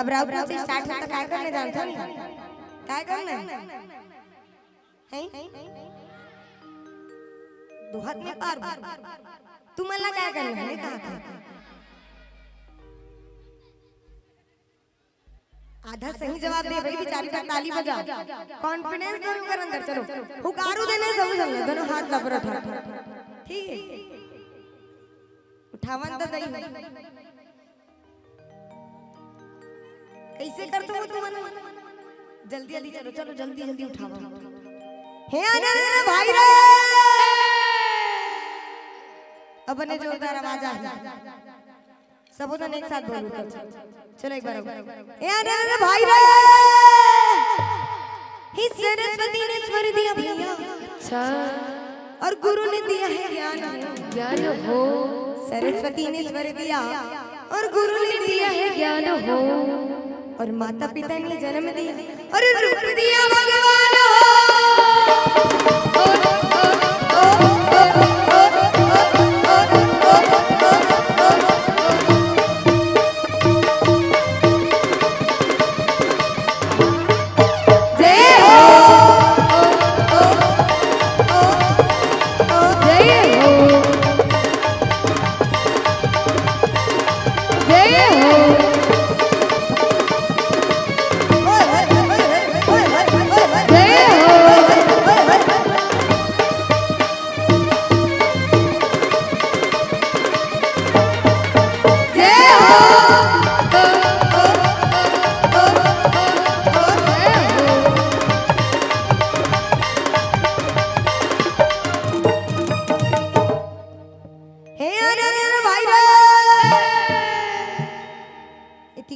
अब राउत से स्टार्ट होता काय करने जानता नहीं काय करना है दो हाथ में पार तुम्हाला काय करना है कहा था आधा सही जवाब दे भाई बेचारी का ताली बजा कॉन्फिडेंस दो कर अंदर चलो हुकारू देने सब चलना दोनों हाथ लबर उठा ठीक है उठावन तो दई कैसे कर तुम जल्दी जल्दी चलो चलो जल्दी जल्दी उठाओ हे अरे भाई रे अपने जोरदार आवाज आ सब उधर एक साथ बोलो चलो एक बार हे अरे भाई रे ही सरस्वती ने स्वर दिया भैया अच्छा और गुरु ने दिया है ज्ञान ज्ञान हो सरस्वती ने स्वर दिया और गुरु ने दिया है ज्ञान हो और माता पिता ने जन्म दिया और रूप दिया भगवान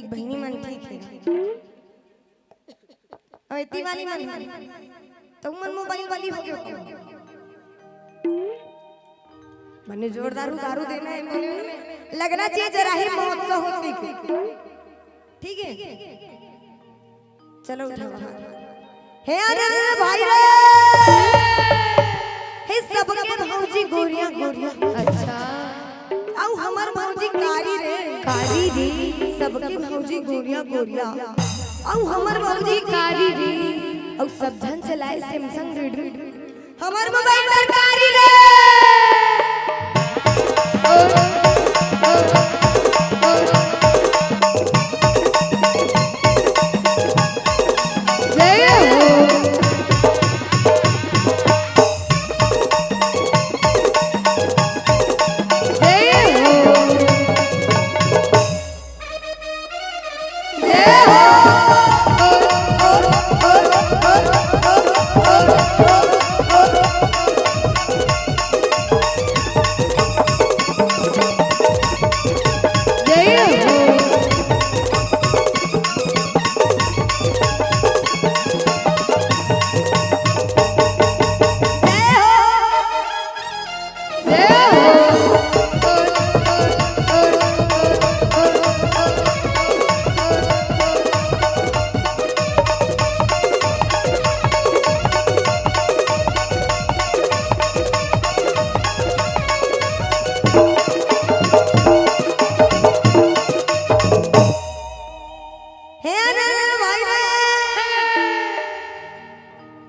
बहनी मन ठीक है और इतनी वाली मन तो मन मोबाइल वाली हो गयो मने जोरदार दारू देना है में लगना चाहिए जरा ही महोत्सव होती ठीक है चलो उठाओ हे अरे भाई रे हे सबके भौजी गोरिया गोरिया अच्छा आउ हमर भौजी कारी रे कारी रे सबके भौजी गोरिया गोरिया आउ हमर भौजी कारी रे और सब जन चलाए सैमसंग रेडमी हमर मोबाइल सरकारी रे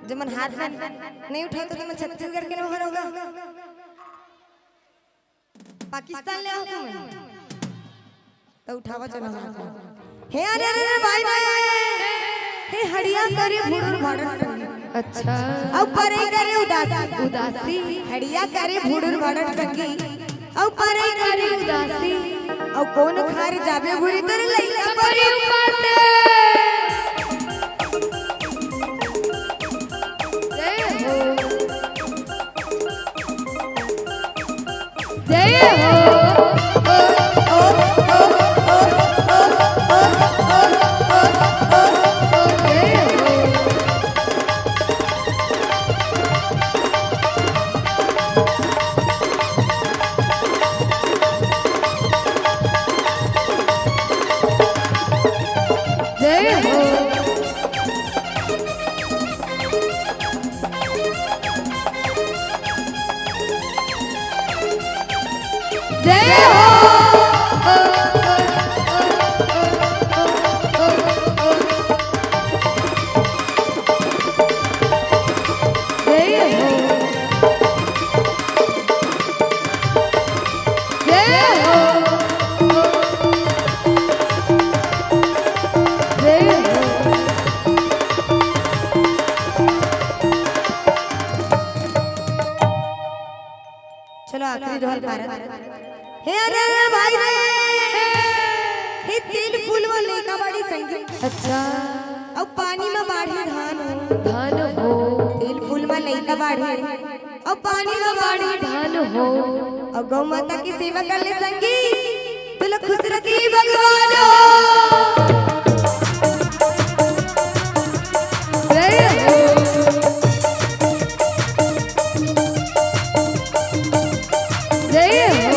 जमन हाथ में नहीं उठाए तो तुम छत्तीसगढ़ के नौकर होगा पाकिस्तान ले आओ तुम तो उठावा चलो हे अरे भाई हे हड़िया करे भुड़ुर भाड़र संगी अच्छा अब परे करे उदासी उदासी हड़िया करे भुड़ुर भाड़र संगी औ परई करे उदासी औ कौन खार जाबे घुरी तर लइका परे उपासे जय हो जय हो जय हो जय चलो आखिरी ढोल भारत हे अरे भाई रे हे तीन फूल में लेका बड़ी संगीत अच्छा अब पानी में बाढ़ी धान हो धान हो तीन फूल में लेका बाढ़ी अब पानी में बाढ़ी धान हो और गौ माता की सेवा कर ले संगीत तुला खुश रखी भगवान जय हो जय हो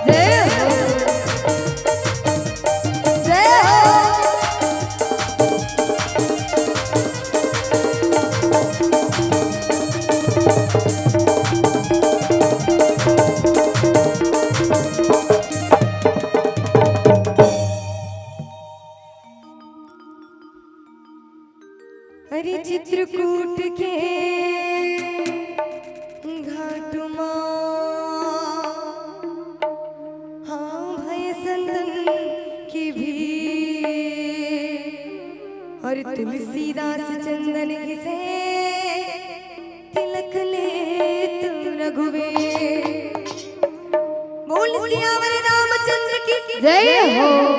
जय हो जय हो हरि चित्रकूट के घाटुमा हाँ भय संतन की भी और तुलसीदास चंदन घिसे तिलक ले तू रघुवीर बोल सियावर रामचंद्र की जय हो